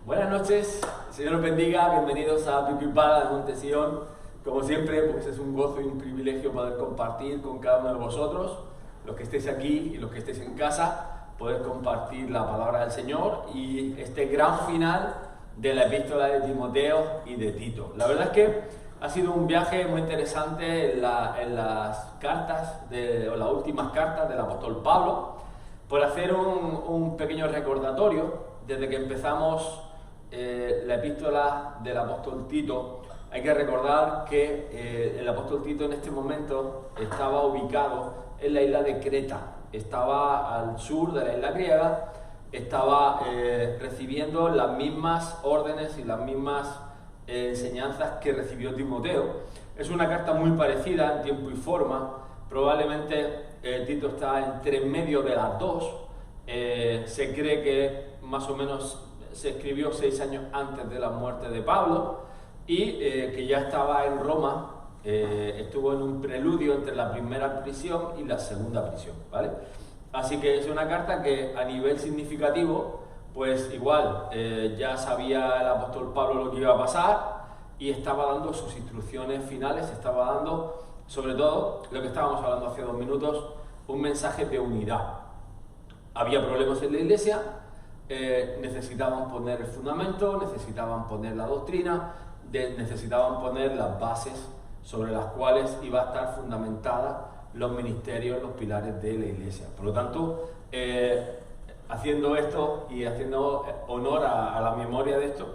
Buenas noches, el Señor os bendiga, bienvenidos a Pipipada de Monte Sion. Como siempre, pues es un gozo y un privilegio poder compartir con cada uno de vosotros, los que estéis aquí y los que estéis en casa, poder compartir la palabra del Señor y este gran final de la epístola de Timoteo y de Tito. La verdad es que ha sido un viaje muy interesante en las cartas, o las últimas cartas del apóstol Pablo, por hacer un pequeño recordatorio. Desde que empezamos la epístola del apóstol Tito, hay que recordar que el apóstol Tito en este momento estaba ubicado en la isla de Creta, estaba al sur de la isla griega, estaba recibiendo las mismas órdenes y las mismas enseñanzas que recibió Timoteo. Es una carta muy parecida en tiempo y forma, probablemente Tito está entre medio de las dos. Se cree que más o menos se escribió 6 años antes de la muerte de Pablo y que ya estaba en Roma, estuvo en un preludio entre la primera prisión y la segunda prisión, ¿vale? Así que es una carta que a nivel significativo, pues igual ya sabía el apóstol Pablo lo que iba a pasar y estaba dando sus instrucciones finales, estaba dando, sobre todo, lo que estábamos hablando hace 2 minutos, un mensaje de unidad. Había problemas en la iglesia, necesitaban poner el fundamento, necesitaban poner la doctrina, necesitaban poner las bases sobre las cuales iba a estar fundamentada los ministerios, los pilares de la iglesia. Por lo tanto, haciendo esto y haciendo honor a la memoria de esto,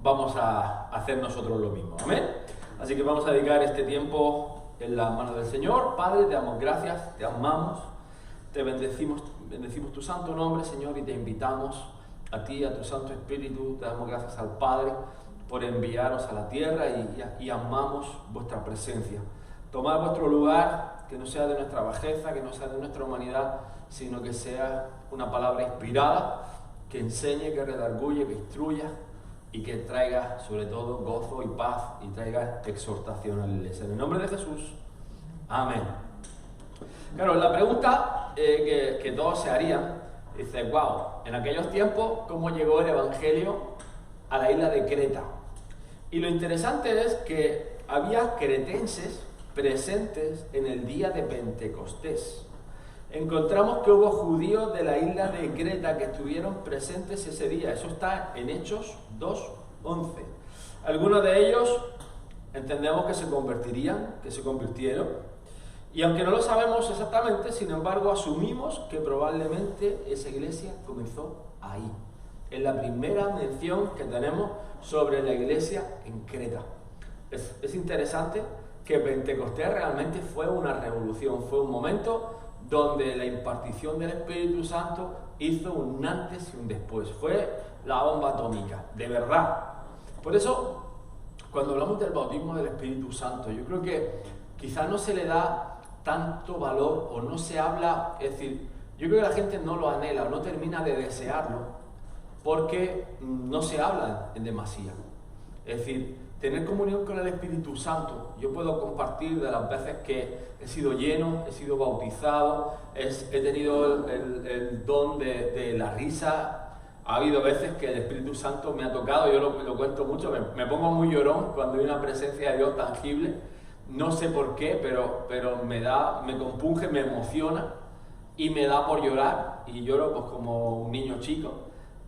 vamos a hacer nosotros lo mismo. ¿Amén? Así que vamos a dedicar este tiempo en las manos del Señor. Padre, te damos gracias, te amamos, te bendecimos tu santo nombre, Señor, y te invitamos a ti, a tu Santo Espíritu. Te damos gracias al Padre por enviaros a la tierra y amamos vuestra presencia. Tomad vuestro lugar, que no sea de nuestra bajeza, que no sea de nuestra humanidad, sino que sea una palabra inspirada, que enseñe, que redarguye, que instruya y que traiga sobre todo gozo y paz y traiga exhortación a la iglesia. En el nombre de Jesús, amén. Claro, la pregunta que todos se harían, dice, wow, en aquellos tiempos, ¿cómo llegó el Evangelio a la isla de Creta? Y lo interesante es que había cretenses presentes en el día de Pentecostés. Encontramos que hubo judíos de la isla de Creta que estuvieron presentes ese día. Eso está en Hechos 2:11. Algunos de ellos entendemos que se convertirían, que se convirtieron. Y aunque no lo sabemos exactamente, sin embargo, asumimos que probablemente esa iglesia comenzó ahí. Es la primera mención que tenemos sobre la iglesia en Creta. Es interesante que Pentecostés realmente fue una revolución, fue un momento donde la impartición del Espíritu Santo hizo un antes y un después. Fue la bomba atómica, de verdad. Por eso, cuando hablamos del bautismo del Espíritu Santo, yo creo que quizás no se le da tanto valor o no se habla, es decir, yo creo que la gente no lo anhela o no termina de desearlo porque no se habla en demasía. Es decir, tener comunión con el Espíritu Santo, yo puedo compartir de las veces que he sido lleno, he sido bautizado, he tenido el don de la risa. Ha habido veces que el Espíritu Santo me ha tocado, yo lo cuento mucho, me pongo muy llorón cuando hay una presencia de Dios tangible. No sé por qué, pero me compunge, me emociona y me da por llorar y lloro pues como un niño chico.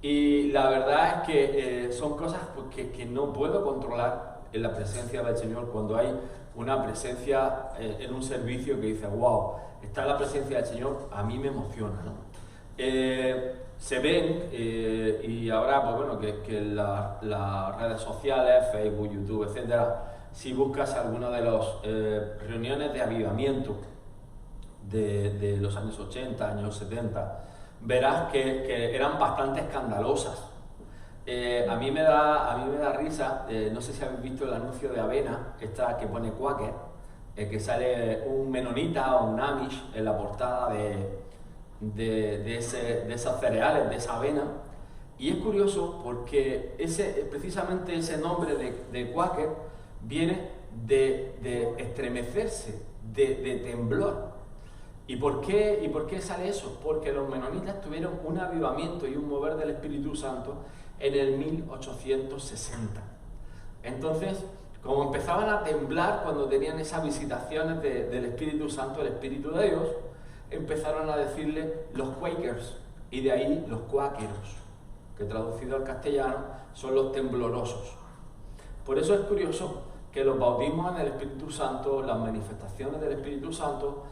Y la verdad es que son cosas pues, que no puedo controlar en la presencia del Señor. Cuando hay una presencia en un servicio que dice, wow, está la presencia del Señor, a mí me emociona, ¿no? Se ven y ahora pues bueno que las redes sociales, Facebook, YouTube, etcétera, si buscas alguna de las reuniones de avivamiento de los años 80, años 70, verás que eran bastante escandalosas. A mí me da risa, no sé si habéis visto el anuncio de avena, esta que pone Quaker, que sale un menonita o un amish en la portada de esas cereales, de esa avena. Y es curioso porque precisamente ese nombre de Quaker viene de estremecerse, de temblor. ¿Y por qué sale eso? Porque los menonitas tuvieron un avivamiento y un mover del Espíritu Santo en el 1860. Entonces, como empezaban a temblar cuando tenían esas visitaciones del Espíritu Santo, el Espíritu de Dios, empezaron a decirle los Quakers, y de ahí los cuáqueros, que traducido al castellano son los temblorosos. Por eso es curioso que los bautismos en el Espíritu Santo, las manifestaciones del Espíritu Santo,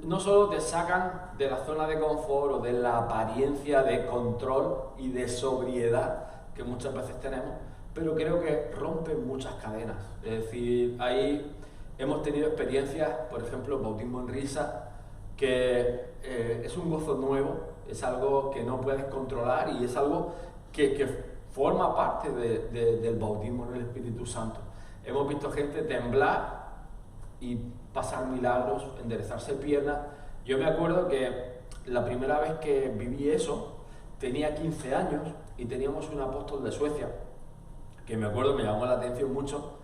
no solo te sacan de la zona de confort o de la apariencia de control y de sobriedad que muchas veces tenemos, pero creo que rompen muchas cadenas. Es decir, ahí hemos tenido experiencias, por ejemplo, bautismo en risa, que es un gozo nuevo, es algo que no puedes controlar y es algo que forma parte del bautismo en el Espíritu Santo. Hemos visto gente temblar y pasar milagros, enderezarse piernas. Yo me acuerdo que la primera vez que viví eso, tenía 15 años y teníamos un apóstol de Suecia, que me acuerdo, me llamó la atención mucho,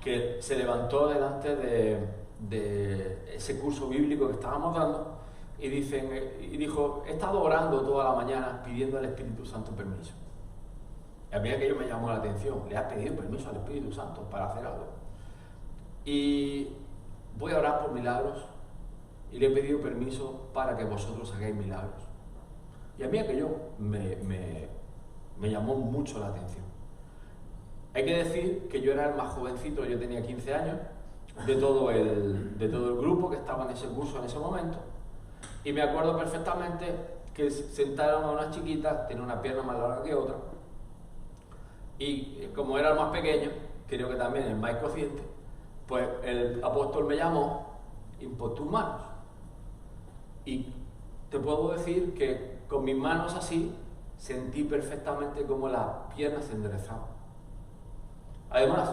que se levantó delante de ese curso bíblico que estábamos dando y dijo, he estado orando toda la mañana pidiendo al Espíritu Santo permiso. Y a mí aquello me llamó la atención, le has pedido permiso al Espíritu Santo para hacer algo. Y voy a orar por milagros y le he pedido permiso para que vosotros hagáis milagros. Y a mí aquello me llamó mucho la atención. Hay que decir que yo era el más jovencito, yo tenía 15 años, de todo el grupo que estaba en ese curso en ese momento, y me acuerdo perfectamente que sentaron a una chiquita, tenía una pierna más larga que otra, y como era el más pequeño, creo que también el más consciente, pues el apóstol me llamó, impon tus manos, y te puedo decir que con mis manos así, sentí perfectamente cómo la pierna se enderezaba. Además,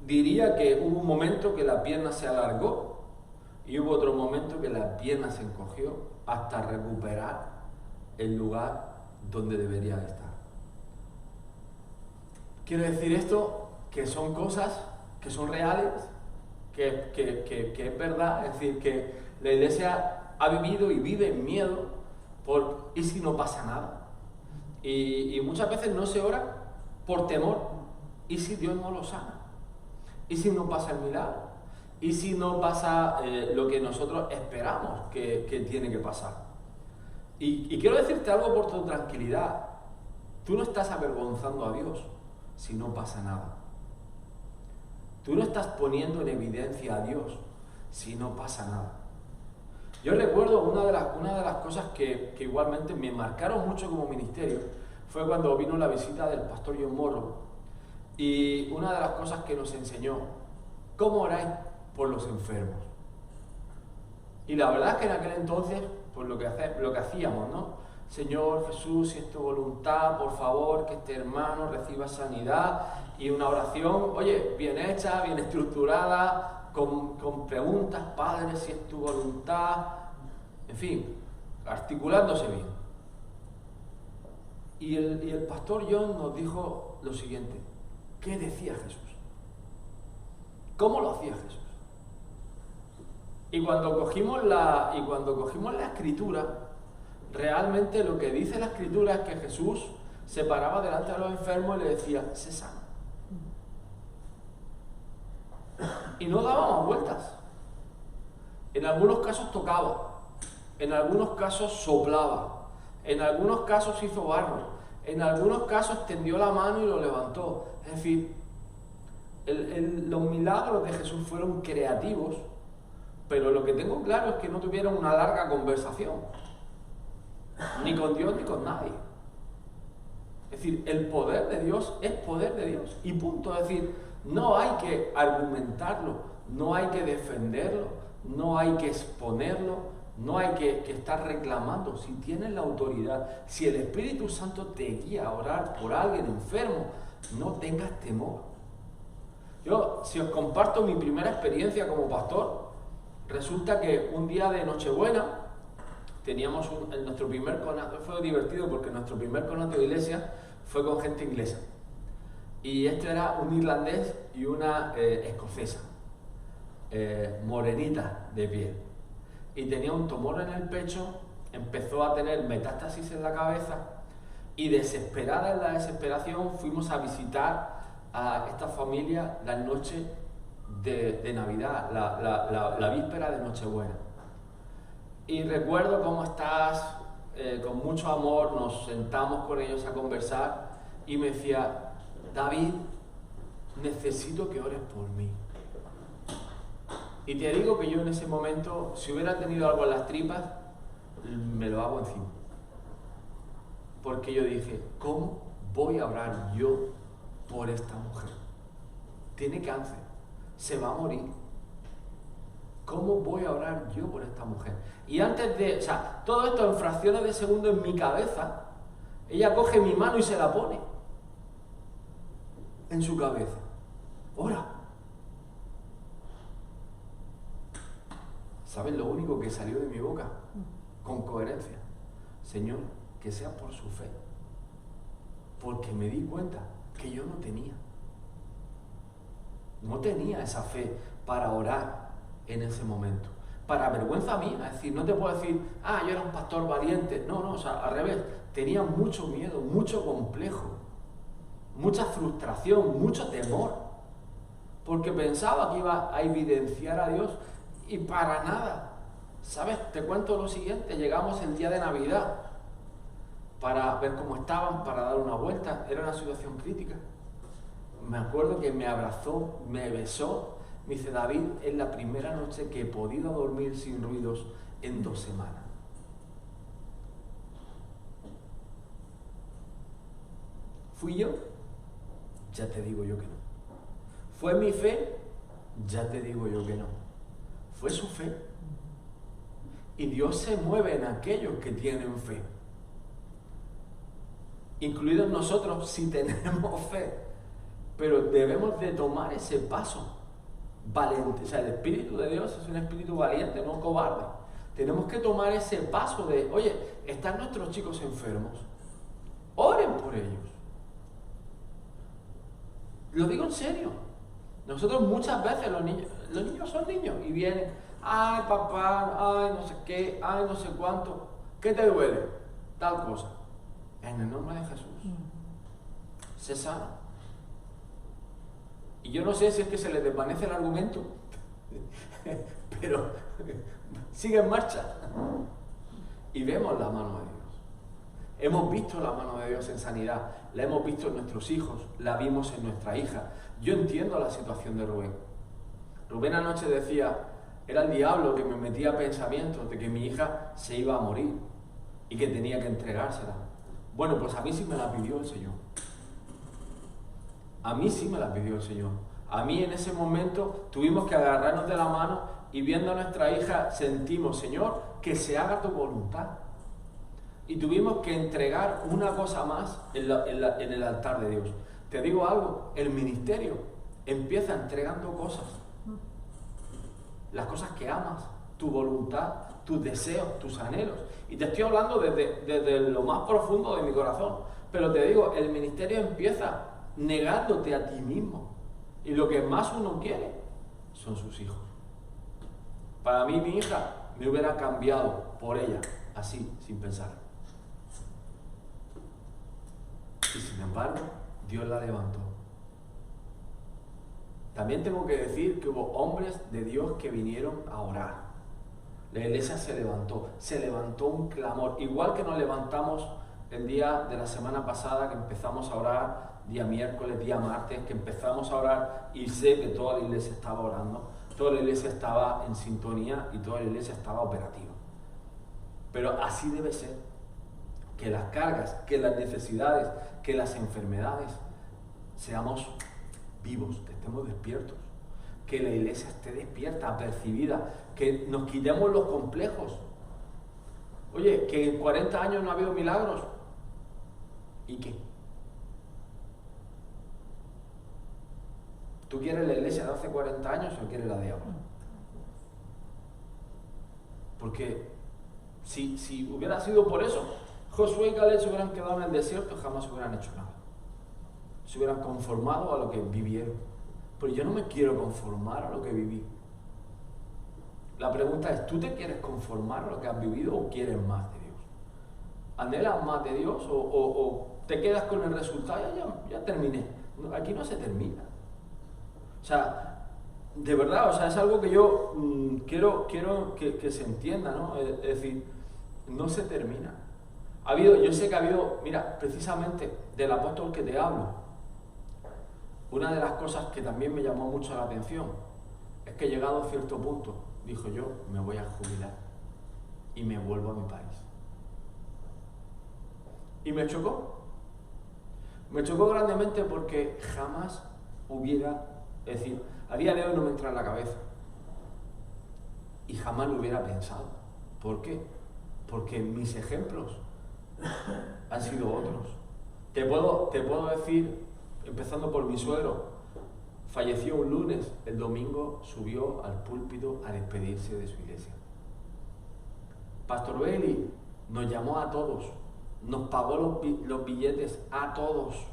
diría que hubo un momento que la pierna se alargó y hubo otro momento que la pierna se encogió hasta recuperar el lugar donde debería estar. Quiero decir esto, que son cosas que son reales, que es verdad, es decir, que la Iglesia ha vivido y vive en miedo por ¿y si no pasa nada? Y muchas veces no se ora por temor. ¿Y si Dios no lo sana? ¿Y si no pasa el milagro? ¿Y si no pasa lo que nosotros esperamos que tiene que pasar? Y quiero decirte algo por tu tranquilidad. Tú no estás avergonzando a Dios si no pasa nada. Tú no estás poniendo en evidencia a Dios si no pasa nada. Yo recuerdo una de las cosas que igualmente me marcaron mucho como ministerio fue cuando vino la visita del pastor John Morrow. Y una de las cosas que nos enseñó, ¿cómo oráis por los enfermos? Y la verdad es que en aquel entonces, pues lo que hacíamos, ¿no? Señor Jesús, si es tu voluntad, por favor, que este hermano reciba sanidad. Y una oración, oye, bien hecha, bien estructurada, con preguntas, Padre, si es tu voluntad, en fin, articulándose bien. Y el pastor John nos dijo lo siguiente: ¿qué decía Jesús? ¿Cómo lo hacía Jesús? Y cuando cogimos la escritura, realmente lo que dice la escritura es que Jesús se paraba delante de los enfermos y le decía, sé sano. Y no daba más vueltas. En algunos casos tocaba, en algunos casos soplaba, en algunos casos hizo barro, en algunos casos tendió la mano y lo levantó. Es decir, los milagros de Jesús fueron creativos, pero lo que tengo claro es que no tuvieron una larga conversación, ni con Dios ni con nadie. Es decir, el poder de Dios es poder de Dios, y punto. Es decir, no hay que argumentarlo, no hay que defenderlo, no hay que exponerlo, no hay que estar reclamando. Si tienes la autoridad, si el Espíritu Santo te guía a orar por alguien enfermo, no tengas temor. Yo, si os comparto mi primera experiencia como pastor, resulta que un día de Nochebuena teníamos nuestro primer conato. Fue divertido porque nuestro primer conato de iglesia fue con gente inglesa. Y este era un irlandés y una escocesa, morenita de piel. Y tenía un tumor en el pecho, empezó a tener metástasis en la cabeza Y desesperada en la desesperación fuimos a visitar a esta familia la noche de Navidad, la víspera de Nochebuena. Y recuerdo cómo estás, con mucho amor, nos sentamos con ellos a conversar y me decía, David, necesito que ores por mí. Y te digo que yo en ese momento, si hubiera tenido algo en las tripas, me lo hago encima. Porque yo dije, ¿cómo voy a orar yo por esta mujer? Tiene cáncer, se va a morir. ¿Cómo voy a orar yo por esta mujer? Y antes de, todo esto en fracciones de segundo en mi cabeza, ella coge mi mano y se la pone en su cabeza. Ora. ¿Sabes lo único que salió de mi boca? Con coherencia. Señor, que sea por su fe. Porque me di cuenta que yo no tenía. No tenía esa fe para orar en ese momento. Para vergüenza mía, es decir, no te puedo decir, yo era un pastor valiente. No, al revés. Tenía mucho miedo, mucho complejo, mucha frustración, mucho temor. Porque pensaba que iba a evidenciar a Dios y para nada. ¿Sabes? Te cuento lo siguiente. Llegamos el día de Navidad para ver cómo estaban, para dar una vuelta. Era una situación crítica. Me acuerdo que me abrazó, me besó. Me dice, David, es la primera noche que he podido dormir sin ruidos en 2 semanas. ¿Fui yo? Ya te digo yo que no. ¿Fue mi fe? Ya te digo yo que no. Fue su fe. Y Dios se mueve en aquellos que tienen fe. Incluidos nosotros si tenemos fe. Pero debemos de tomar ese paso valiente. El Espíritu de Dios es un espíritu valiente, no cobarde. Tenemos que tomar ese paso de, oye, están nuestros chicos enfermos. Oren por ellos. Lo digo en serio. Nosotros muchas veces los niños son niños y vienen, ay papá, ay no sé qué, ay no sé cuánto. ¿Qué te duele? Tal cosa. En el nombre de Jesús. Se sana. Y yo no sé si es que se les desvanece el argumento, pero sigue en marcha. Y vemos la mano de Dios. Hemos visto la mano de Dios en sanidad, la hemos visto en nuestros hijos, la vimos en nuestra hija. Yo entiendo la situación de Rubén. Rubén anoche decía, era el diablo que me metía pensamientos de que mi hija se iba a morir y que tenía que entregársela. Bueno, pues a mí sí me la pidió el Señor. A mí sí me la pidió el Señor. A mí en ese momento tuvimos que agarrarnos de la mano y viendo a nuestra hija sentimos, Señor, que se haga tu voluntad. Y tuvimos que entregar una cosa más en el altar de Dios. Te digo algo, el ministerio empieza entregando cosas. Las cosas que amas, tu voluntad, tus deseos, tus anhelos. Y te estoy hablando desde lo más profundo de mi corazón. Pero te digo, el ministerio empieza negándote a ti mismo. Y lo que más uno quiere son sus hijos. Para mí, mi hija me hubiera cambiado por ella, así, sin pensar. Y sin embargo, Dios la levantó. También tengo que decir que hubo hombres de Dios que vinieron a orar. La iglesia se levantó un clamor. Igual que nos levantamos el día de la semana pasada, que empezamos a orar, día miércoles, día martes, que empezamos a orar y sé que toda la iglesia estaba orando, toda la iglesia estaba en sintonía y toda la iglesia estaba operativa. Pero así debe ser, que las cargas, que las necesidades, que las enfermedades, seamos vivos, que estemos despiertos, que la iglesia esté despierta, apercibida, que nos quitemos los complejos. Oye, que en 40 años no ha habido milagros. ¿Y qué? ¿Tú quieres la iglesia de hace 40 años o quieres la de ahora? Porque si hubiera sido por eso, Josué y Caleb se hubieran quedado en el desierto y jamás hubieran hecho nada. Se hubieran conformado a lo que vivieron. Pero yo no me quiero conformar a lo que viví. La pregunta es, ¿tú te quieres conformar a lo que has vivido o quieres más de Dios? ¿Anhelas más de Dios o te quedas con el resultado? Ya terminé. Aquí no se termina. O sea, de verdad, o sea, es algo que yo quiero que se entienda, ¿no? Es decir, no se termina. Yo sé que ha habido, mira, precisamente del apóstol que te hablo, una de las cosas que también me llamó mucho la atención es que llegado a cierto punto, dijo: yo me voy a jubilar y me vuelvo a mi país. Y me chocó grandemente porque jamás es decir, a día de hoy no me entra en la cabeza y jamás lo hubiera pensado. ¿Por qué? Porque mis ejemplos han sido otros. Te puedo decir, empezando por mi suegro, falleció un lunes, el domingo subió al púlpito a despedirse de su iglesia. Pastor Beli nos llamó a todos, nos pagó los billetes a todos,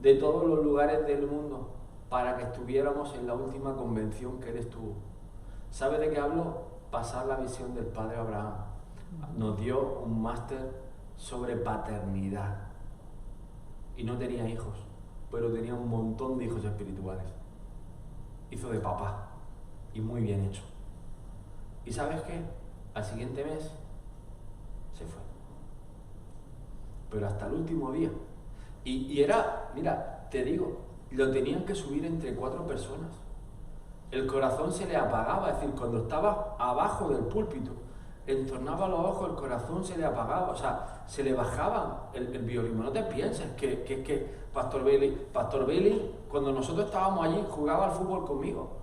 de todos los lugares del mundo, para que estuviéramos en la última convención que él estuvo. ¿Sabe de qué hablo? Pasar la visión del Padre Abraham. Nos dio un máster sobre paternidad. Y no tenía hijos, pero tenía un montón de hijos espirituales. Hizo de papá, y muy bien hecho. ¿Y sabes qué? Al siguiente mes se fue. Pero hasta el último día. Y era, mira, te digo, lo tenían que subir entre 4 personas. El corazón se le apagaba, es decir, cuando estaba abajo del púlpito, entornaba los ojos, el corazón se le apagaba, o sea, se le bajaba el bioritmo. No te pienses que Pastor Billy, cuando nosotros estábamos allí, jugaba al fútbol conmigo.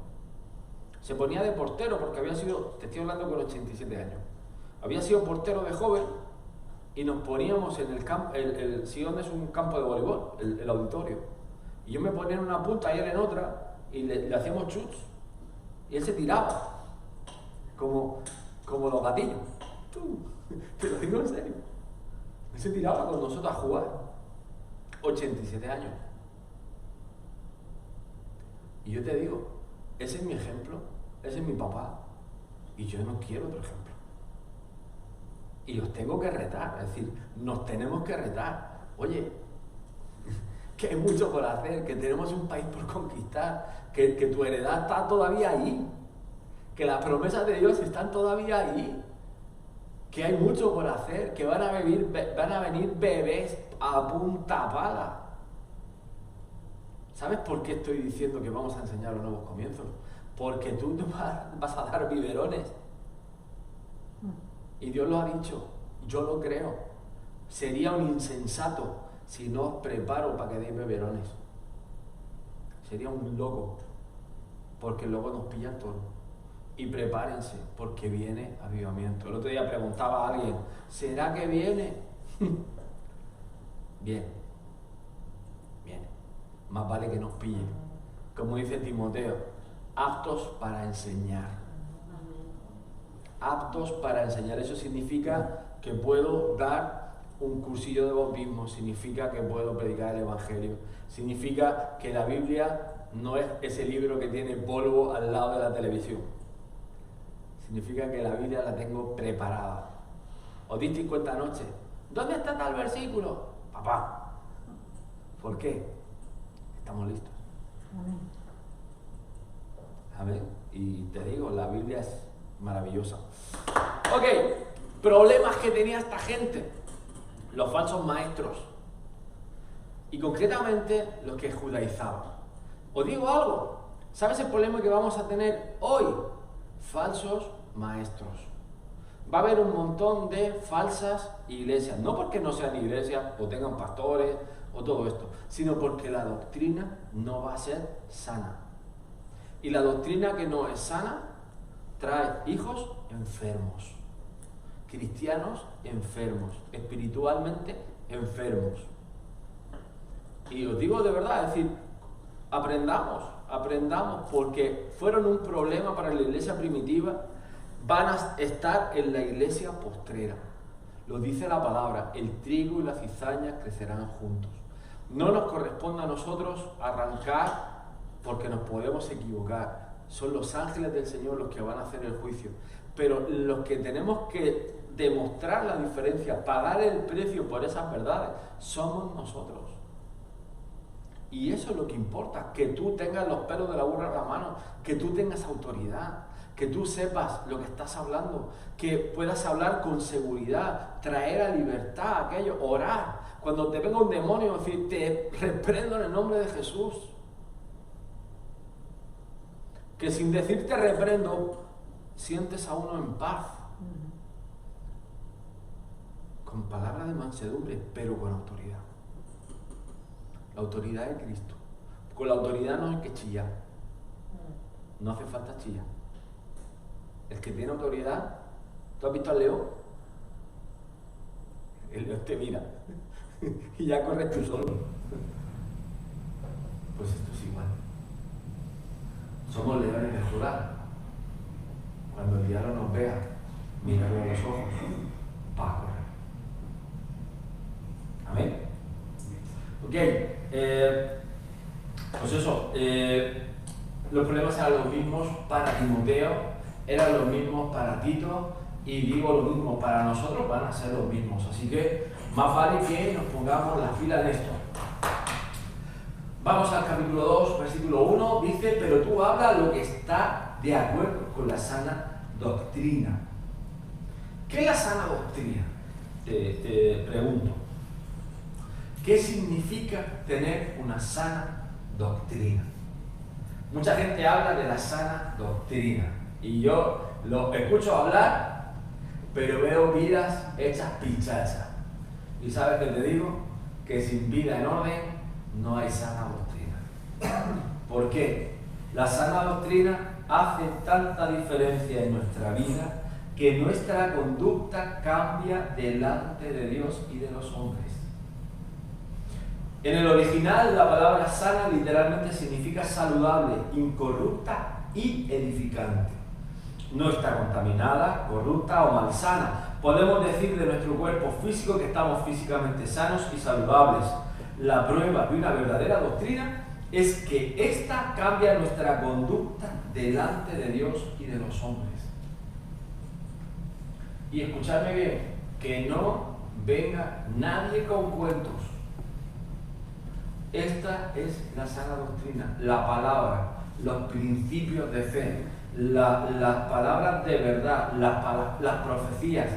Se ponía de portero porque había sido, te estoy hablando con 87 años, había sido portero de joven y nos poníamos en el campo, el sillón es un campo de voleibol, el auditorio. Y yo me ponía en una punta y él en otra y le hacíamos chuts. Y él se tiraba, como los gatillos. Te lo digo en serio. Él se tiraba con nosotros a jugar. 87 años. Y yo te digo, ese es mi ejemplo, ese es mi papá. Y yo no quiero otro ejemplo. Y los tengo que retar, es decir, nos tenemos que retar. Oye, que hay mucho por hacer, que tenemos un país por conquistar, que tu heredad está todavía ahí, que las promesas de Dios están todavía ahí, que hay mucho por hacer, que van a venir bebés a punta pala. ¿Sabes por qué estoy diciendo que vamos a enseñar los nuevos comienzos? Porque tú te vas a dar biberones. Y Dios lo ha dicho, yo lo creo. Sería un insensato si no os preparo para que deis beberones. Sería un loco, porque luego nos pilla el toro. Y prepárense, porque viene avivamiento. El otro día preguntaba a alguien, ¿será que viene? Viene. Más vale que nos pille. Como dice Timoteo, aptos para enseñar. Aptos para enseñar. Eso significa que puedo dar un cursillo de bautismo, significa que puedo predicar el Evangelio, significa que la Biblia no es ese libro que tiene polvo al lado de la televisión. Significa que la Biblia la tengo preparada. ¿Os disteis cuenta anoche? ¿Dónde está tal versículo? Papá. ¿Por qué? Estamos listos. Amén. Y te digo, la Biblia es maravillosa. Ok, problemas que tenía esta gente, los falsos maestros, y concretamente los que judaizaban. Os digo algo, ¿sabes el problema que vamos a tener hoy? Falsos maestros. Va a haber un montón de falsas iglesias, no porque no sean iglesias o tengan pastores o todo esto, sino porque la doctrina no va a ser sana. Y la doctrina que no es sana trae hijos enfermos, cristianos enfermos, espiritualmente enfermos. Y os digo de verdad, es decir, aprendamos, porque fueron un problema para la iglesia primitiva, van a estar en la iglesia postrera. Lo dice la palabra, el trigo y la cizaña crecerán juntos. No nos corresponde a nosotros arrancar porque nos podemos equivocar. Son los ángeles del Señor los que van a hacer el juicio. Pero los que tenemos que demostrar la diferencia, pagar el precio por esas verdades, somos nosotros. Y eso es lo que importa, que tú tengas los pelos de la burra en la mano, que tú tengas autoridad, que tú sepas lo que estás hablando, que puedas hablar con seguridad, traer a libertad aquello, orar. Cuando te venga un demonio, decir, te reprendo en el nombre de Jesús. Que sin decirte reprendo, sientes a uno en paz. Con palabras de mansedumbre, pero con autoridad. La autoridad de Cristo. Con la autoridad no hay que chillar. No hace falta chillar. El que tiene autoridad, ¿tú has visto al león? El león te mira y ya corres tú solo. Pues esto es igual. Somos leones de Judá. Cuando el diablo nos vea, mirarlo a los ojos para correr. Amén. Ok, pues eso, los problemas eran los mismos para Timoteo, eran los mismos para Tito, y digo lo mismo para nosotros, van a ser los mismos. Así que más vale que nos pongamos la fila en esto. Vamos al capítulo 2, versículo 1, dice, pero tú habla lo que está de acuerdo con la sana doctrina. ¿Qué es la sana doctrina? Te pregunto. ¿Qué significa tener una sana doctrina? Mucha gente habla de la sana doctrina y yo lo escucho hablar, pero veo vidas hechas pichachas. ¿Y sabes qué te digo? Que sin vida en orden no hay sana doctrina. ¿Por qué? La sana doctrina hace tanta diferencia en nuestra vida que nuestra conducta cambia delante de Dios y de los hombres. En el original, la palabra sana literalmente significa saludable, incorrupta y edificante. No está contaminada, corrupta o malsana. Podemos decir de nuestro cuerpo físico que estamos físicamente sanos y saludables. La prueba de una verdadera doctrina es que ésta cambia nuestra conducta delante de Dios y de los hombres. Y escuchadme bien, que no venga nadie con cuentos. Esta es la sana doctrina, la palabra, los principios de fe, las palabras de verdad, las profecías,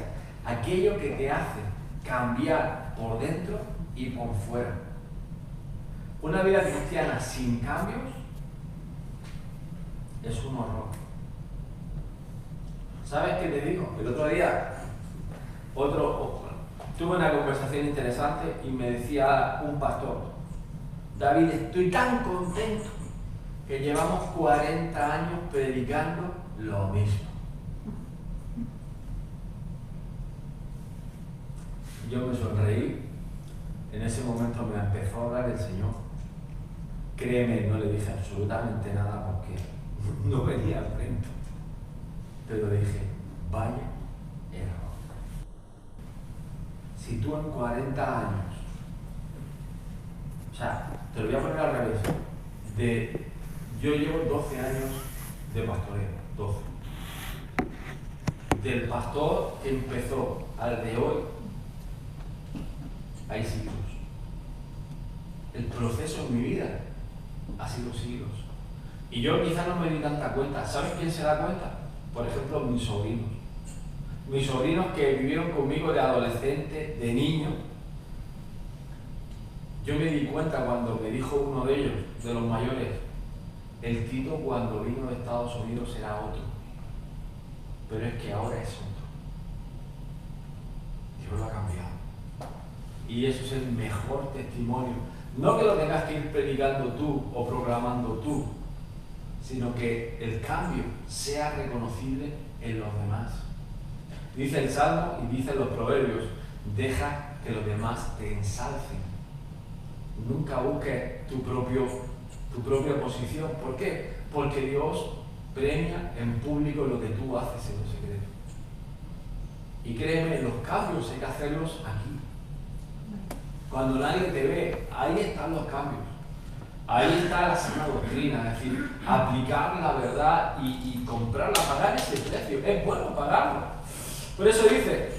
aquello que te hace cambiar por dentro y por fuera. Una vida cristiana sin cambios es un horror. ¿Sabes qué te digo? El otro día tuve una conversación interesante y me decía un pastor, David, estoy tan contento que llevamos 40 años predicando lo mismo. Yo me sonreí, en ese momento me empezó a hablar el Señor. Créeme, no le dije absolutamente nada porque no venía al frente. Pero dije, vaya error. Si tú en 40 años, o sea, te lo voy a poner al revés, yo llevo 12 años de pastoreo, 12. Del pastor que empezó al de hoy, hay siglos. El proceso en mi vida ha sido siglos. Y yo quizás no me di tanta cuenta. ¿Sabes quién se da cuenta? Por ejemplo, mis sobrinos. Mis sobrinos que vivieron conmigo de adolescente, de niño. Yo me di cuenta cuando me dijo uno de ellos, de los mayores, el Tito cuando vino de Estados Unidos era otro. Pero es que ahora es otro. Dios lo ha cambiado. Y eso es el mejor testimonio. No que lo tengas que ir predicando tú o proclamando tú, sino que el cambio sea reconocible en los demás. Dice el Salmo y dicen los Proverbios, deja que los demás te ensalcen. Nunca busques tu propia posición. ¿Por qué? Porque Dios premia en público lo que tú haces en lo secreto. Y créeme, los cambios hay que hacerlos aquí. Cuando nadie te ve, ahí están los cambios. Ahí está la sana doctrina, es decir, aplicar la verdad y comprarla, pagar ese precio. Es bueno pagarlo. Por eso dice,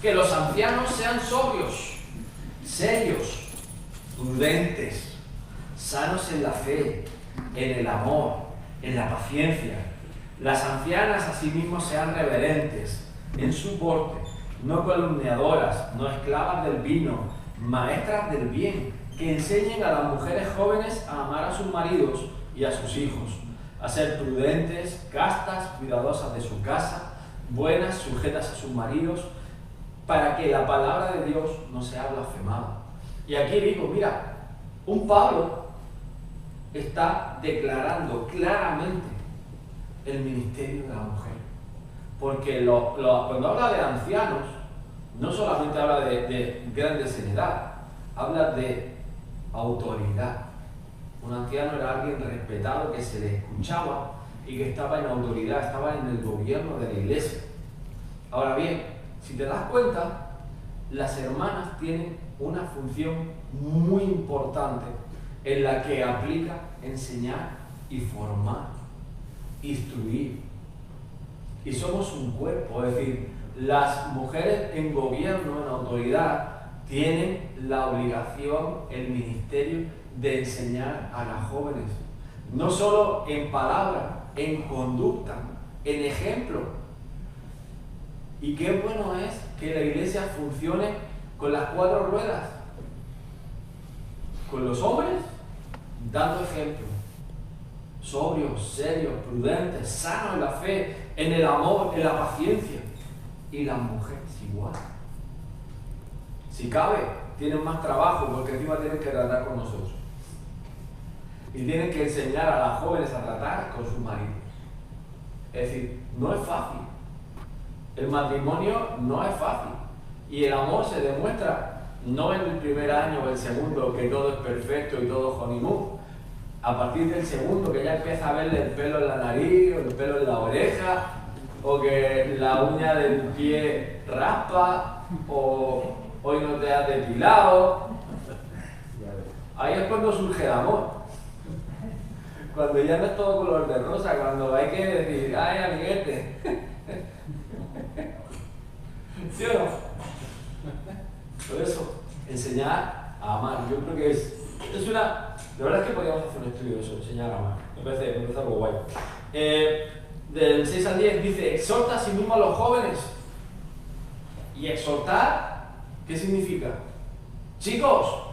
Que los ancianos sean sobrios, serios, prudentes, sanos en la fe, en el amor, en la paciencia. Las ancianas asimismo sean reverentes en su porte, no calumniadoras, no esclavas del vino, maestras del bien, que enseñen a las mujeres jóvenes a amar a sus maridos y a sus hijos, a ser prudentes, castas, cuidadosas de su casa, buenas, sujetas a sus maridos, para que la palabra de Dios no sea blasfemada. Y aquí digo, mira, un Pablo está declarando claramente el ministerio de la mujer. Porque cuando habla de ancianos, no solamente habla de grandes en edad, habla de autoridad. Un anciano era alguien respetado, que se le escuchaba y que estaba en autoridad, estaba en el gobierno de la iglesia. Ahora bien, si te das cuenta, las hermanas tienen una función muy importante en la que aplica enseñar y formar, instruir. Y somos un cuerpo, es decir, las mujeres en gobierno, en autoridad, tienen la obligación, el ministerio de enseñar a las jóvenes, no solo en palabra, en conducta, en ejemplo. Y qué bueno es que la iglesia funcione con las 4 ruedas, con los hombres dando ejemplo, sobrios, serios, prudentes, sanos en la fe, en el amor, en la paciencia, y las mujeres igual. Si cabe, tienen más trabajo porque encima tienen que tratar con nosotros. Y tienen que enseñar a las jóvenes a tratar con sus maridos. Es decir, no es fácil. El matrimonio no es fácil. Y el amor se demuestra no en el primer año o el segundo, que todo es perfecto y todo es honeymoon. A partir del segundo, que ya empieza a verle el pelo en la nariz, o el pelo en la oreja, o que la uña del pie raspa, o hoy no te has depilado. Ahí es cuando surge el amor. Cuando ya no es todo color de rosa, cuando hay que decir, ay, amiguete. ¿Sí o no? Por eso, enseñar a amar. Yo creo que es una... La verdad es que podríamos hacer un estudio de eso, enseñar a amar. Me parece algo guay. Del 6 al 10 dice, exhorta a sí mismo a los jóvenes. Y exhortar, ¿qué significa? Chicos,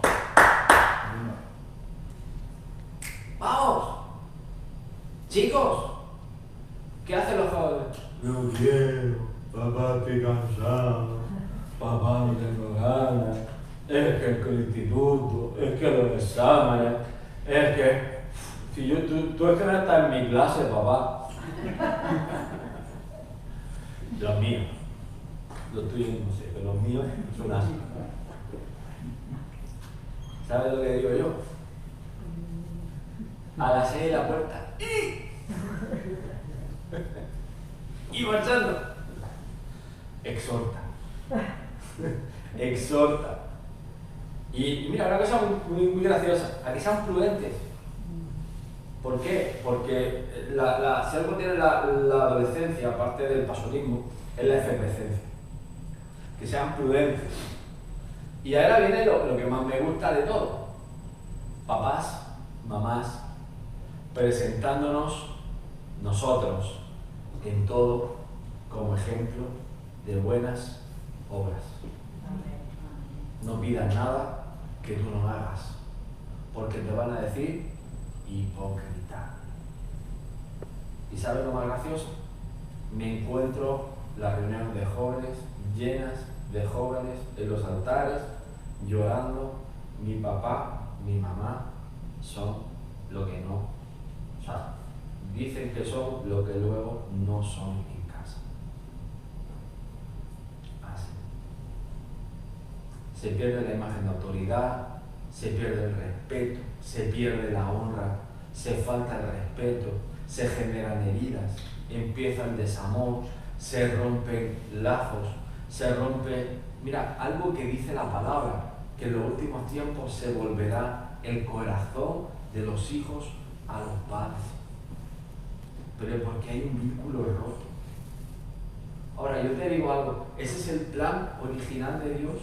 vamos. Chicos, ¿qué hacen los jóvenes? No quiero, papá, estoy cansado, papá, no tengo ganas, es que el instituto, es que los exámenes, es que... Si tú es que no estás en mi clase, papá. Los míos, los tuyos no sé, pero los míos son así. ¿Sabes lo que digo yo? A las 6 de la puerta. Y marchando. Exhorta. Exhorta. Y mira, una cosa muy graciosa. A que sean prudentes. ¿Por qué? Porque si algo tiene la adolescencia, aparte del pasotismo, es la efervescencia. Que sean prudentes. Y ahora viene lo que más me gusta de todo. Papás, mamás, presentándonos nosotros en todo como ejemplo de buenas obras. No pidas nada que tú no hagas, porque te van a decir hipócrita. ¿Y sabes lo más gracioso? Me encuentro las reuniones de jóvenes llenas de jóvenes en los altares llorando, mi papá, mi mamá son lo que no, o sea, dicen que son lo que luego no son en casa. Así. Se pierde la imagen de autoridad, se pierde el respeto, se pierde la honra, se falta el respeto, se generan heridas, empieza el desamor, se rompen lazos, se rompe... Mira, algo que dice la palabra, que en los últimos tiempos se volverá el corazón de los hijos a los padres. Pero es porque hay un vínculo roto. Ahora, yo te digo algo, ¿ese es el plan original de Dios?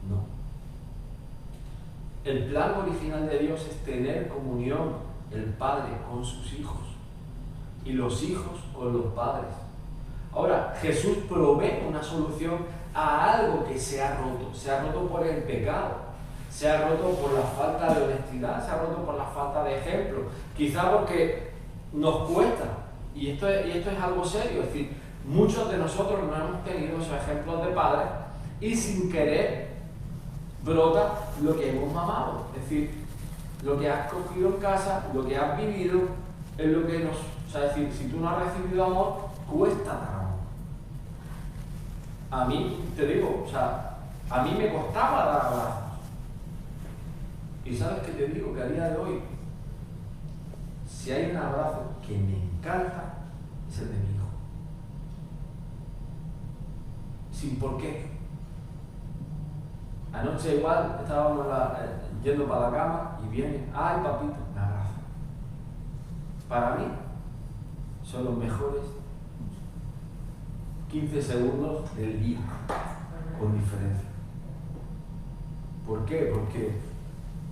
No. El plan original de Dios es tener comunión el Padre con sus hijos y los hijos con los padres. Ahora, Jesús provee una solución a algo que se ha roto por el pecado, se ha roto por la falta de honestidad, se ha roto por la falta de ejemplo, quizá porque nos cuesta, y esto es algo serio, es decir, muchos de nosotros no hemos tenido esos ejemplos de padres y sin querer brota lo que hemos mamado, es decir, lo que has cogido en casa, lo que has vivido, es lo que nos... O sea, es decir, si tú no has recibido amor, cuesta dar amor. A mí, te digo, o sea, a mí me costaba dar abrazos. Y ¿sabes qué te digo? Que a día de hoy, si hay un abrazo que me encanta, es el de mi hijo. Sin por qué. Anoche igual estábamos yendo para la cama y viene, ay papito, me abraza. Para mí son los mejores 15 segundos del día, con diferencia. ¿Por qué? Porque,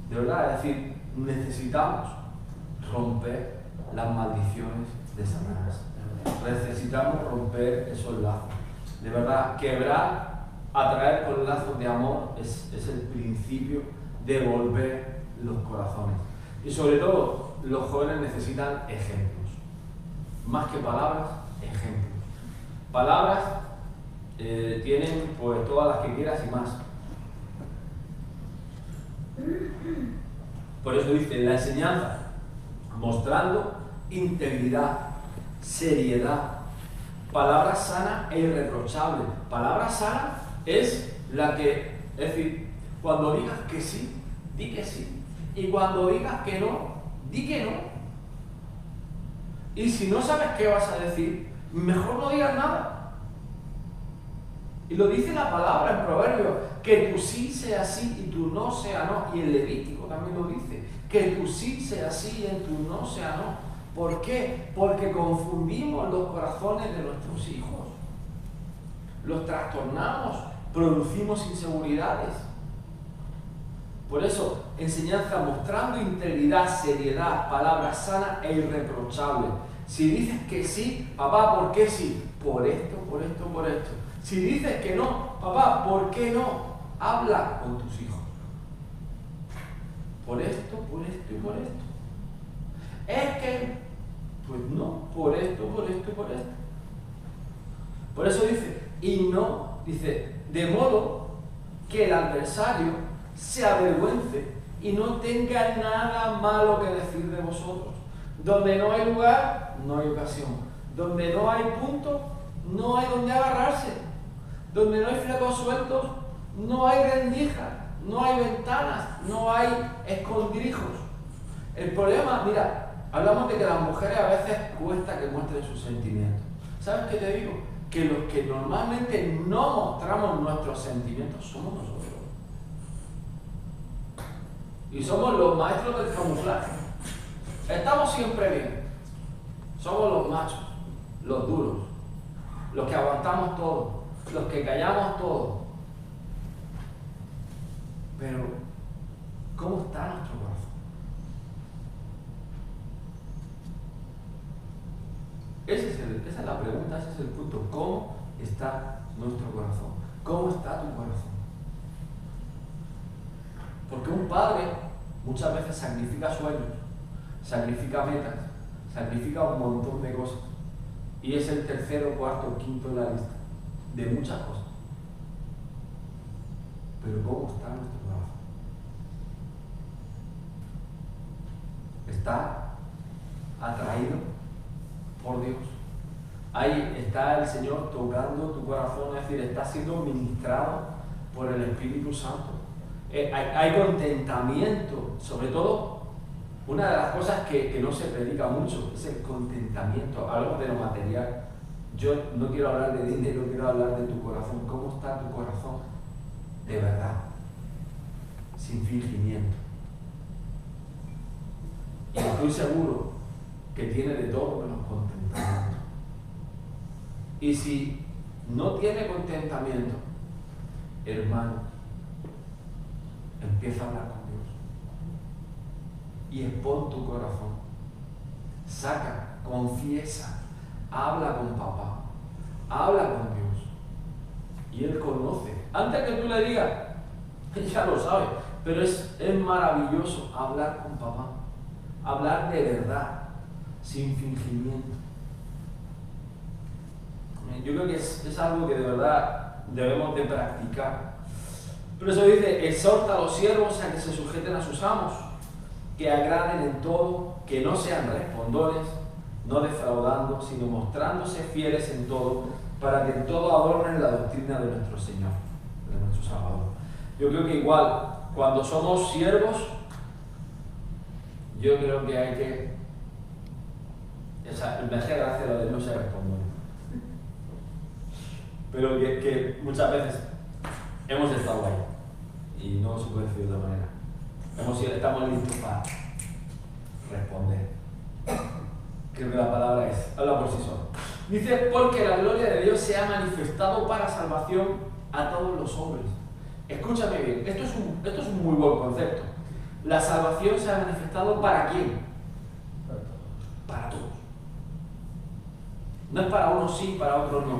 de verdad, es decir, necesitamos romper las maldiciones de Satanás. Necesitamos romper esos lazos. De verdad, quebrar, atraer con lazos de amor es el principio de volver los corazones. Y sobre todo, los jóvenes necesitan ejemplos. Más que palabras, ejemplos. Palabras tienen pues todas las que quieras y más. Por eso dice la enseñanza, mostrando integridad, seriedad, palabra sana e irreprochable. Palabra sana es la que, es decir, cuando digas que sí, di que sí. Y cuando digas que no, di que no. Y si no sabes qué vas a decir, mejor no digas nada. Y lo dice la palabra en Proverbios, que tu sí sea sí y tu no sea no. Y el Levítico también lo dice, que tu sí sea sí y tu no sea no. ¿Por qué? Porque confundimos los corazones de nuestros hijos. Los trastornamos, producimos inseguridades. Por eso, enseñanza mostrando integridad, seriedad, palabra sana e irreprochable. Si dices que sí, papá, ¿por qué sí? Por esto, por esto, por esto. Si dices que no, papá, ¿por qué no? Habla con tus hijos. Por esto, por esto y por esto. Es que, pues no, por esto, por esto y por esto. Por eso dice, y no, dice, de modo que el adversario se avergüence y no tenga nada malo que decir de vosotros. Donde no hay lugar, no hay ocasión. Donde no hay punto, no hay donde agarrarse. Donde no hay flacos sueltos, no hay rendijas, no hay ventanas, no hay escondrijos. El problema, mira, hablamos de que las mujeres a veces cuesta que muestren sus sentimientos. ¿Sabes qué te digo? Que los que normalmente no mostramos nuestros sentimientos somos nosotros. Y somos los maestros del camuflaje. Estamos siempre bien. Somos los machos, los duros, los que aguantamos todo, los que callamos todo. Pero, ¿cómo está nuestro corazón? Esa es la pregunta, ese es el punto. ¿Cómo está nuestro corazón? ¿Cómo está tu corazón? Porque un padre muchas veces sacrifica sueños, sacrifica metas, sacrifica un montón de cosas. Y es el tercero, cuarto, quinto en la lista de muchas cosas. Pero ¿cómo está nuestro corazón? ¿Está atraído por Dios? Ahí está el Señor tocando tu corazón, es decir, está siendo ministrado por el Espíritu Santo. Hay contentamiento, sobre todo, una de las cosas que no se predica mucho es el contentamiento. Hablamos de lo material. Yo no quiero hablar de dinero, quiero hablar de tu corazón. ¿Cómo está tu corazón? De verdad, sin fingimiento. Y estoy seguro que tiene de todo menos contentamiento. Y si no tiene contentamiento, hermano, empieza a hablar con Dios. Y expon tu corazón. Saca, confiesa, habla con papá, habla con Dios. Y Él conoce. Antes que tú le digas, Él ya lo sabe. Pero es maravilloso hablar con papá. Hablar de verdad, sin fingimiento. Yo creo que es algo que de verdad debemos de practicar. Por eso dice, exhorta a los siervos a que se sujeten a sus amos, que agraden en todo, que no sean respondones, no defraudando, sino mostrándose fieles en todo, para que en todo adornen la doctrina de nuestro Señor, de nuestro Salvador. Yo creo que igual, cuando somos siervos, yo creo que hay que... me hace gracia lo de no ser respondón. Pero que muchas veces hemos estado ahí y no se puede decir de otra manera. Estamos listos para responder. Creo que la palabra habla por sí sola. Dice, porque la gloria de Dios se ha manifestado para salvación a todos los hombres. Escúchame bien, esto es un muy buen concepto. La salvación se ha manifestado ¿para quién? Para todos. No es para unos sí, para otros no.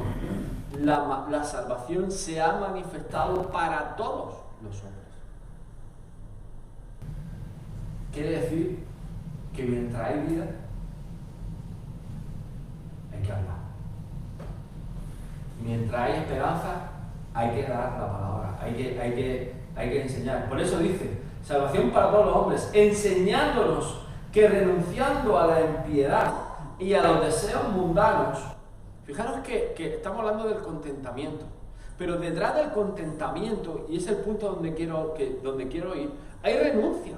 La salvación se ha manifestado para todos los hombres. Quiere decir que mientras hay vida, hay que hablar. Mientras hay esperanza, hay que dar la palabra, hay que enseñar. Por eso dice, salvación para todos los hombres, enseñándonos que renunciando a la impiedad y a los deseos mundanos, fijaros que estamos hablando del contentamiento, pero detrás del contentamiento, y es el punto donde quiero ir, hay renuncia.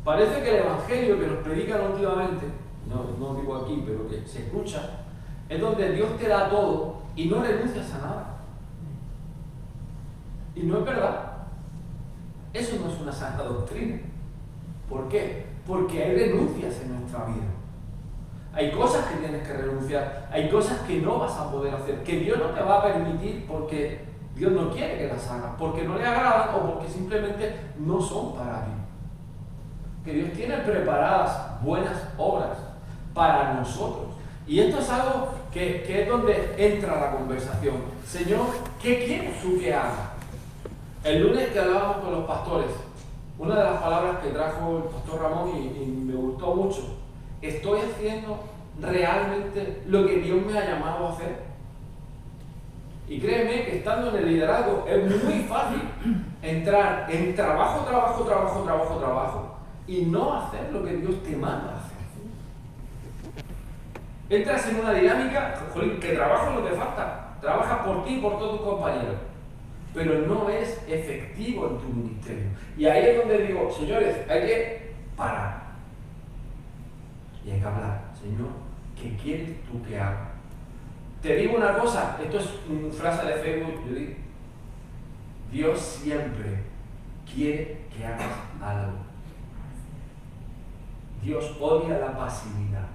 Parece que el evangelio que nos predican últimamente, no digo aquí, pero que se escucha, es donde Dios te da todo y no renuncias a nada. Y no es verdad. Eso no es una santa doctrina. ¿Por qué? Porque hay renuncias en nuestra vida. Hay cosas que tienes que renunciar, hay cosas que no vas a poder hacer, que Dios no te va a permitir porque Dios no quiere que las hagas, porque no le agradan o porque simplemente no son para ti. Que Dios tiene preparadas buenas obras para nosotros. Y esto es algo que es donde entra la conversación. Señor, ¿qué quieres tú que haga? El lunes que hablábamos con los pastores, una de las palabras que trajo el pastor Ramón y me gustó mucho, ¿estoy haciendo realmente lo que Dios me ha llamado a hacer? Y créeme que estando en el liderazgo es muy fácil entrar en trabajo y no hacer lo que Dios te manda a hacer. Entras en una dinámica, que trabajo no te falta, trabajas por ti y por todos tus compañeros, pero no es efectivo en tu ministerio. Y ahí es donde digo, señores, hay que parar. Y hay que hablar, Señor, ¿qué quieres tú que haga? Te digo una cosa, esto es una frase de Facebook, yo digo, Dios siempre quiere que hagas algo. Dios odia la pasividad,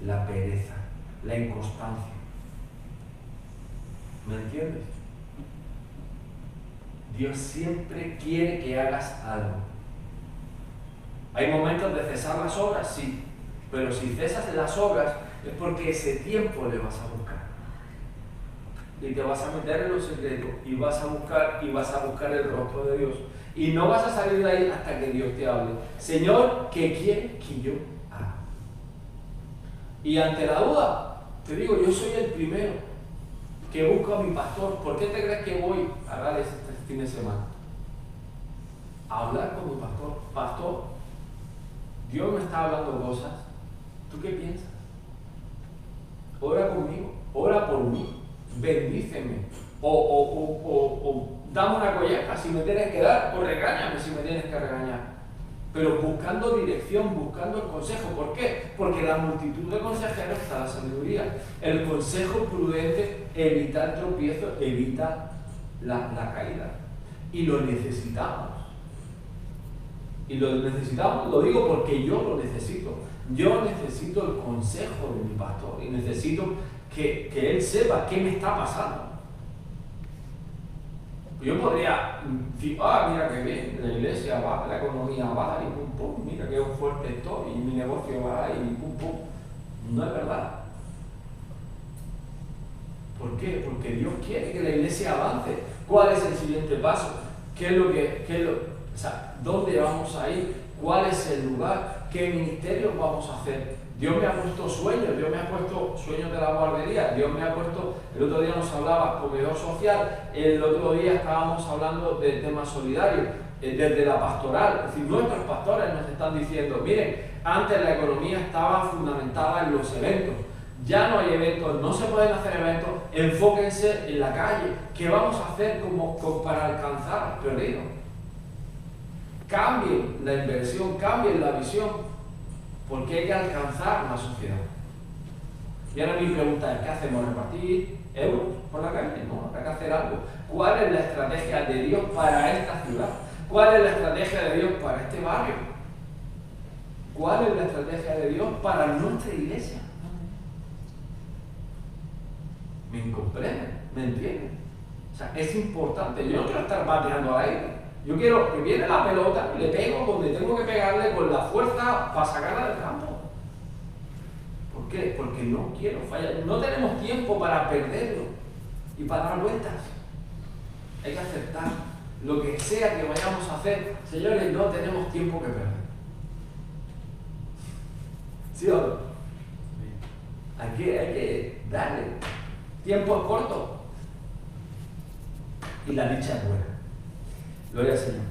la pereza, la inconstancia. ¿Me entiendes? Dios siempre quiere que hagas algo. ¿Hay momentos de cesar las obras? Sí. Pero si cesas las obras es porque ese tiempo le vas a buscar. Y te vas a meter en los secretos y vas a buscar el rostro de Dios. Y no vas a salir de ahí hasta que Dios te hable. Señor, ¿qué quieres que yo haga? Y ante la duda, te digo, yo soy el primero que busco a mi pastor. ¿Por qué te crees que voy a dar este fin de semana? A hablar con mi pastor. Pastor, Dios me está hablando cosas. ¿Tú qué piensas? Ora conmigo, ora por mí, bendíceme, o dame una colleja si me tienes que dar, o regáñame si me tienes que regañar. Pero buscando dirección, buscando el consejo. ¿Por qué? Porque la multitud de consejeros está la sabiduría. El consejo prudente evita el tropiezo, evita la caída. Y lo necesitamos. Y lo necesitamos, lo digo porque yo lo necesito. Yo necesito el consejo de mi pastor y necesito que él sepa qué me está pasando. Yo podría decir, mira qué bien, la iglesia va, la economía va y pum pum, mira qué fuerte estoy y mi negocio va y pum pum. No es verdad. ¿Por qué? Porque Dios quiere que la iglesia avance. ¿Cuál es el siguiente paso? ¿Dónde vamos a ir? ¿Cuál es el lugar? ¿Qué ministerios vamos a hacer? Dios me ha puesto sueños, Dios me ha puesto sueños de la guardería, Dios me ha puesto, el otro día nos hablaba comedor social, el otro día estábamos hablando del tema solidario, desde la pastoral, es decir, nuestros pastores nos están diciendo, miren, antes la economía estaba fundamentada en los eventos, ya no hay eventos, no se pueden hacer eventos, enfóquense en la calle, ¿qué vamos a hacer para alcanzar al perdido? Cambien la inversión, cambien la visión, porque hay que alcanzar una sociedad. Y ahora mi pregunta es, ¿qué hacemos? ¿Repartir euros por la calle? No, hay que hacer algo. ¿Cuál es la estrategia de Dios para esta ciudad? ¿Cuál es la estrategia de Dios para este barrio? ¿Cuál es la estrategia de Dios para nuestra iglesia? ¿Me comprenden? ¿Me entienden? O sea, es importante. Yo no quiero estar bateando al aire. Yo quiero que viene la pelota y le pego donde tengo que pegarle con la fuerza para sacarla del campo. ¿Por qué? Porque no quiero fallar. No tenemos tiempo para perderlo y para dar vueltas. Hay que aceptar lo que sea que vayamos a hacer. Señores, no tenemos tiempo que perder. ¿Sí o no? Hay que darle. Tiempo es corto. Y la dicha es buena. Gloria al Señor.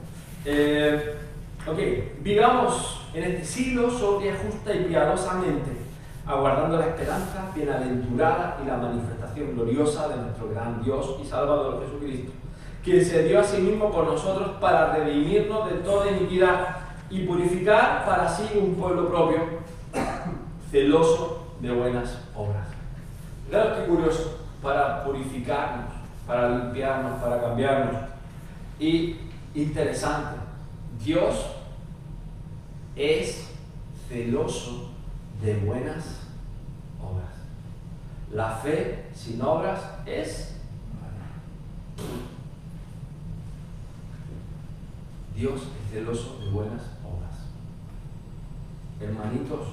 Vivamos en este siglo sobria, justa y piadosamente, aguardando la esperanza bienaventurada y la manifestación gloriosa de nuestro gran Dios y Salvador Jesucristo, quien se dio a sí mismo por nosotros para redimirnos de toda iniquidad y purificar para sí un pueblo propio, celoso de buenas obras. Claro, qué curioso, para purificarnos, para limpiarnos, para cambiarnos. Y interesante, Dios es celoso de buenas obras. La fe sin obras es vana. Dios es celoso de buenas obras. Hermanitos,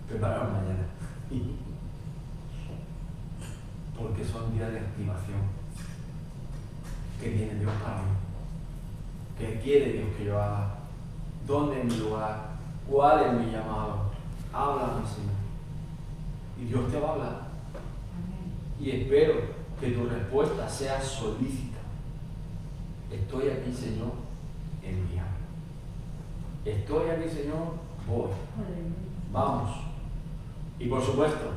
preparaos mañana. Porque son días de activación. ¿Qué viene Dios para mí? ¿Qué quiere Dios que yo haga? ¿Dónde es mi lugar? ¿Cuál es mi llamado? Háblame, Señor. Y Dios te va a hablar. Y espero que tu respuesta sea solícita. Estoy aquí, Señor, envíame. Estoy aquí, Señor, voy. Vamos. Y por supuesto,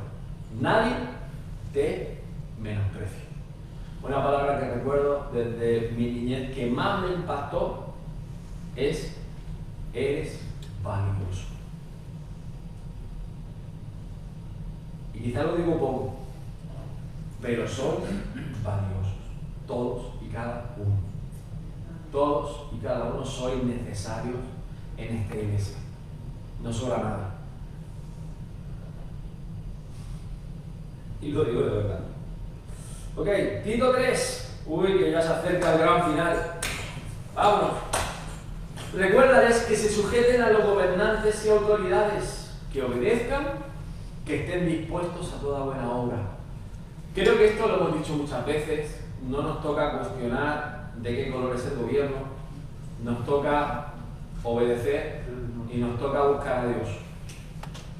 nadie te menosprecia. Una palabra que recuerdo desde mi niñez que más me impactó es: eres valioso. Y quizá lo digo poco, pero sois valiosos, todos y cada uno. Todos y cada uno sois necesarios en esta iglesia. No sobra nada. Y lo digo de verdad. Ok, Tito 3. Uy, que ya se acerca el gran final. Vámonos. Recuérdales que se sujeten a los gobernantes y autoridades, que obedezcan, que estén dispuestos a toda buena obra. Creo que esto lo hemos dicho muchas veces. No nos toca cuestionar de qué color es el gobierno. Nos toca obedecer y nos toca buscar a Dios.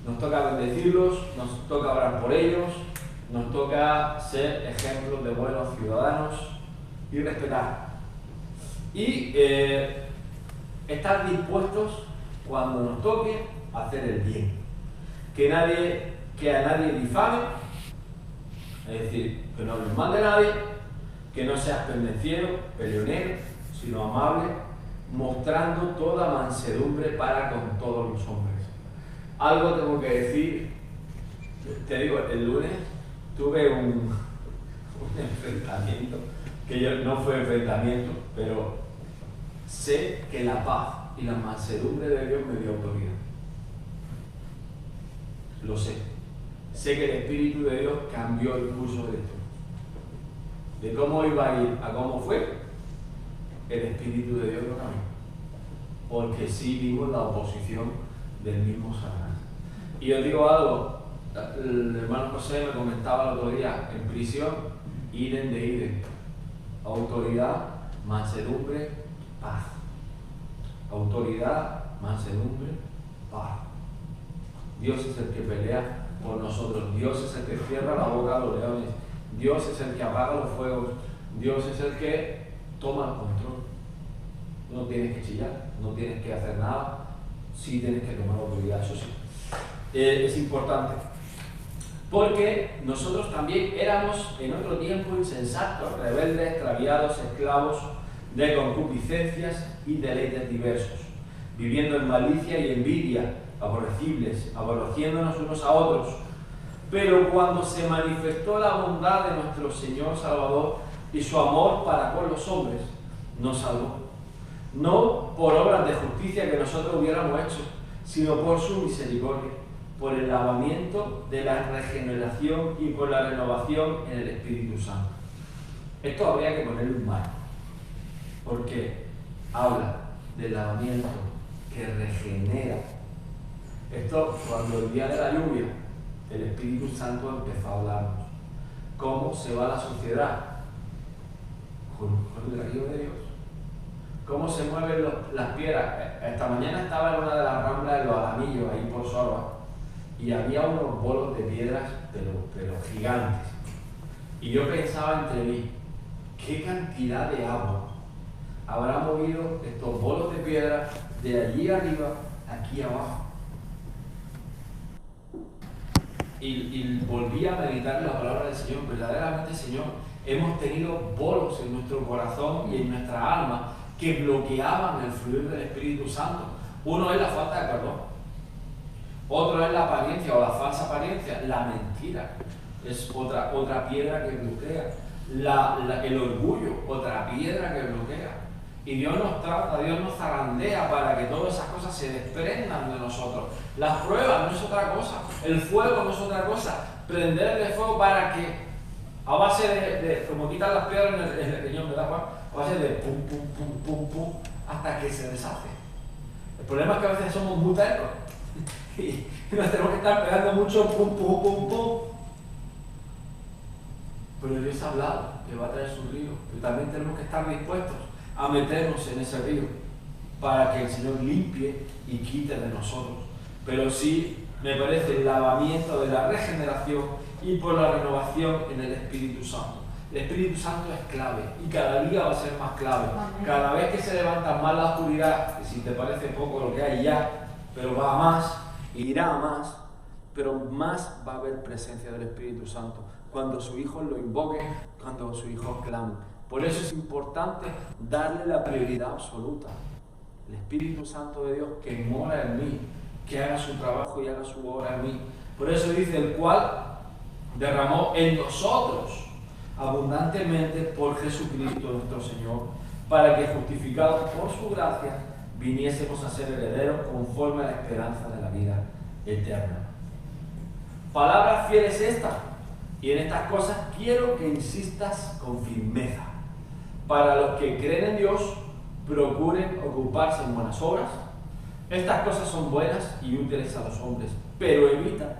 Nos toca bendecirlos, nos toca orar por ellos, nos toca ser ejemplos de buenos ciudadanos y respetar. Y estar dispuestos cuando nos toque a hacer el bien. Que a nadie difame, es decir, que no hables mal de nadie, que no seas pendenciero, peleonero, sino amable, mostrando toda mansedumbre para con todos los hombres. Algo tengo que decir, te digo, el lunes tuve un enfrentamiento, que no fue enfrentamiento, pero sé que la paz y la mansedumbre de Dios me dio autoridad. Lo sé. Sé que el Espíritu de Dios cambió el curso de esto. De cómo iba a ir a cómo fue, el Espíritu de Dios lo cambió. Porque sí vimos la oposición del mismo Satanás. Y os digo algo, el hermano José me comentaba el otro día, en prisión, idem de idem. Autoridad, mansedumbre, paz. Autoridad, mansedumbre, paz. Dios es el que pelea por nosotros. Dios es el que cierra la boca a los leones. Dios es el que apaga los fuegos. Dios es el que toma el control. No tienes que chillar, no tienes que hacer nada. Sí tienes que tomar autoridad, eso sí. Es importante. Porque nosotros también éramos en otro tiempo insensatos, rebeldes, extraviados, esclavos de concupiscencias y deleites diversos, viviendo en malicia y envidia, aborrecibles, aborreciéndonos unos a otros. Pero cuando se manifestó la bondad de nuestro Señor Salvador y su amor para con los hombres, nos salvó. No por obras de justicia que nosotros hubiéramos hecho, sino por su misericordia, por el lavamiento de la regeneración y por la renovación en el Espíritu Santo. Esto habría que ponerle un marco, porque habla del lavamiento que regenera. Esto, cuando el día de la lluvia, el Espíritu Santo empezó a hablarnos. ¿Cómo se va la sociedad? Con el río de Dios. ¿Cómo se mueven las piedras? Esta mañana estaba en una de las ramblas de los Alamillos, ahí por Sorba, y había unos bolos de piedras, pero gigantes. Y yo pensaba entre mí, ¿qué cantidad de agua habrá movido estos bolos de piedra de allí arriba aquí abajo? Y volví a meditar la palabra del Señor. Verdaderamente, Señor, hemos tenido bolos en nuestro corazón y en nuestra alma que bloqueaban el fluir del Espíritu Santo. Uno es la falta de perdón, otro es la apariencia o la falsa apariencia, la mentira es otra piedra que bloquea, el orgullo, otra piedra que bloquea. Y Dios nos trata, Dios nos zarandea para que todas esas cosas se desprendan de nosotros. Las pruebas no es otra cosa, el fuego no es otra cosa, prenderle fuego para que a base de como quitan las piedras en el riñón, ¿verdad, Juan? A base de pum, pum, pum, pum, pum, hasta que se deshace. El problema es que a veces somos muy tercos y nos tenemos que estar pegando mucho pum, pum, pum, pum. Pero Dios ha hablado que va a traer su río, pero también tenemos que estar dispuestos a meternos en ese río para que el Señor limpie y quite de nosotros. Pero sí me parece el lavamiento de la regeneración y por la renovación en el Espíritu Santo. El Espíritu Santo es clave y cada día va a ser más clave. Cada vez que se levanta más la oscuridad, que si te parece poco lo que hay ya, pero va a más, irá a más, pero más va a haber presencia del Espíritu Santo cuando su Hijo lo invoque, cuando su Hijo clame. Por eso es importante darle la prioridad absoluta. El Espíritu Santo de Dios que mora en mí, que haga su trabajo y haga su obra en mí. Por eso dice, el cual derramó en nosotros abundantemente por Jesucristo nuestro Señor, para que justificados por su gracia viniésemos a ser herederos conforme a la esperanza de la vida eterna. Palabra fiel es esta, y en estas cosas quiero que insistas con firmeza. Para los que creen en Dios, procuren ocuparse en buenas obras. Estas cosas son buenas y útiles a los hombres, pero evita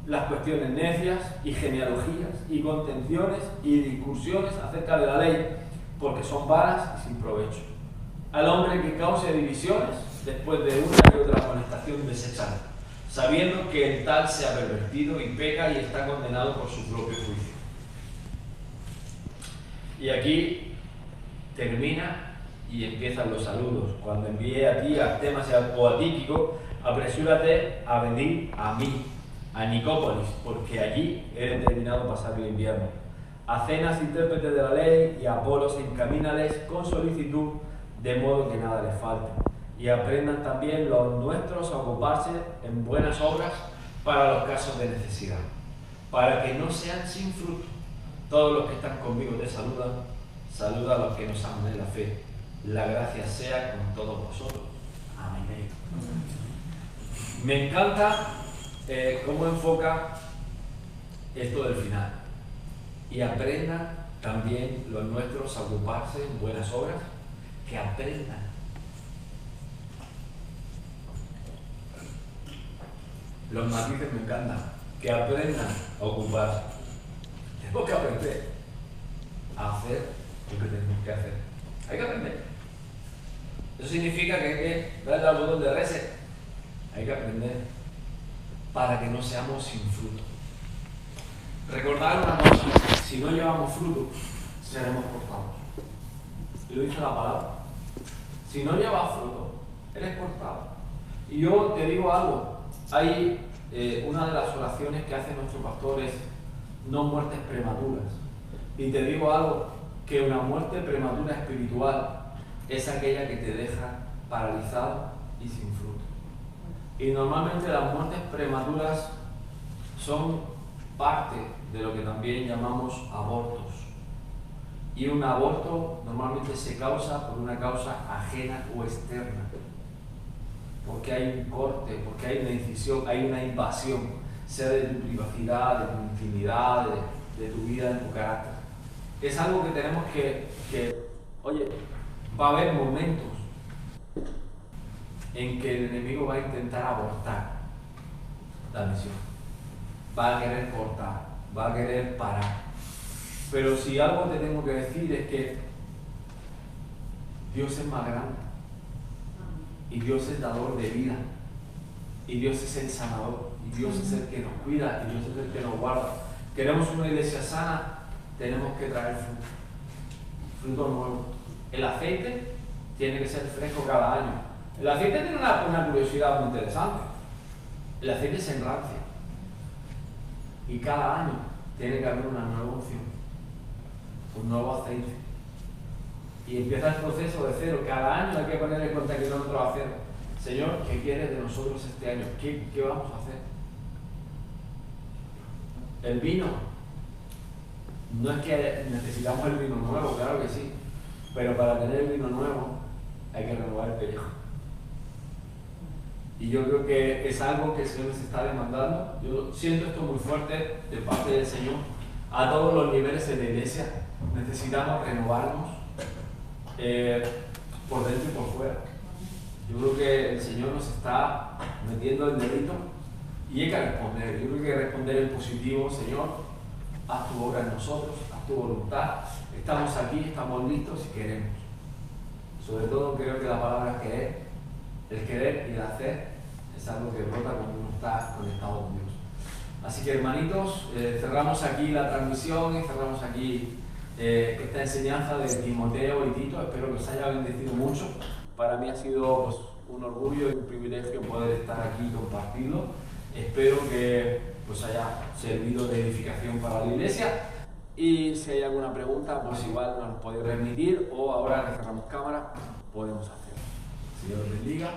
las cuestiones necias y genealogías y contenciones y discusiones acerca de la ley, porque son vanas y sin provecho. Al hombre que cause divisiones después de una y otra amonestación desechada, sabiendo que el tal se ha pervertido y peca y está condenado por su propio juicio. Y aquí termina y empiezan los saludos. Cuando envié a ti, a Artemas o a Tíquico, apresúrate a venir a mí, a Nicópolis, porque allí he determinado pasar el invierno. A Zenas, intérprete de la ley, y a Apolos encamínales con solicitud, de modo que nada les falte. Y aprendan también los nuestros a ocuparse en buenas obras para los casos de necesidad, para que no sean sin fruto. Todos los que están conmigo te saludan. Saluda a los que nos aman en la fe. La gracia sea con todos vosotros. Amén. Me encanta cómo enfoca esto del final. Y aprendan también los nuestros a ocuparse en buenas obras, que aprendan. Los matices me encantan, que aprendan a ocuparse. Tenemos que aprender a hacer lo que tenemos que hacer. Hay que aprender. Eso significa que hay que darle al botón de reset. Hay que aprender para que no seamos sin fruto. Recordar una cosa, si no llevamos fruto, seremos cortados. Y lo dice la palabra. Si no llevas fruto, eres cortado. Y yo te digo algo, hay una de las oraciones que hace nuestro pastor es no muertes prematuras. Y te digo algo, que una muerte prematura espiritual es aquella que te deja paralizado y sin fruto. Y normalmente las muertes prematuras son parte de lo que también llamamos abortos. Y un aborto normalmente se causa por una causa ajena o externa. Porque hay un corte, porque hay una incisión, hay una invasión, sea de tu privacidad, de tu intimidad, de tu vida, de tu carácter. Es algo que tenemos oye, va a haber momentos en que el enemigo va a intentar abortar la misión. Va a querer cortar, va a querer parar. Pero si algo te tengo que decir es que Dios es más grande. Y Dios es dador de vida. Y Dios es el sanador. Y Dios es el que nos cuida. Y Dios es el que nos guarda. Queremos una iglesia sana, tenemos que traer fruto. Fruto nuevo. El aceite tiene que ser fresco cada año. El aceite tiene una curiosidad muy interesante. El aceite se enrancia. Y cada año tiene que haber una nueva unción. Un nuevo aceite. Y empieza el proceso de cero. Cada año hay que poner en cuenta kilómetros a cero. Señor, ¿qué quieres de nosotros este año? ¿Qué vamos a hacer? El vino. No es que necesitamos el vino nuevo, claro que sí. Pero para tener el vino nuevo hay que renovar el pellejo. Y yo creo que es algo que el Señor nos está demandando. Yo siento esto muy fuerte de parte del Señor. A todos los niveles de la iglesia necesitamos renovarnos. Por dentro y por fuera. Yo creo que el Señor nos está metiendo el dedito y hay que responder. Yo creo que hay que responder en positivo. Señor, haz tu obra en nosotros, haz tu voluntad. Estamos aquí, estamos listos y queremos. Sobre todo creo que la palabra querer, el querer y el hacer es algo que brota cuando uno está conectado con Dios. Así que hermanitos, cerramos aquí la transmisión y cerramos aquí esta enseñanza de Timoteo y Tito. Espero que os haya bendecido mucho. Para mí ha sido pues, un orgullo y un privilegio poder estar aquí y compartirlo. Espero que pues, haya servido de edificación para la iglesia. Y si hay alguna pregunta, pues igual nos podéis remitir o ahora que cerramos cámara, podemos hacerlo. Señor bendiga.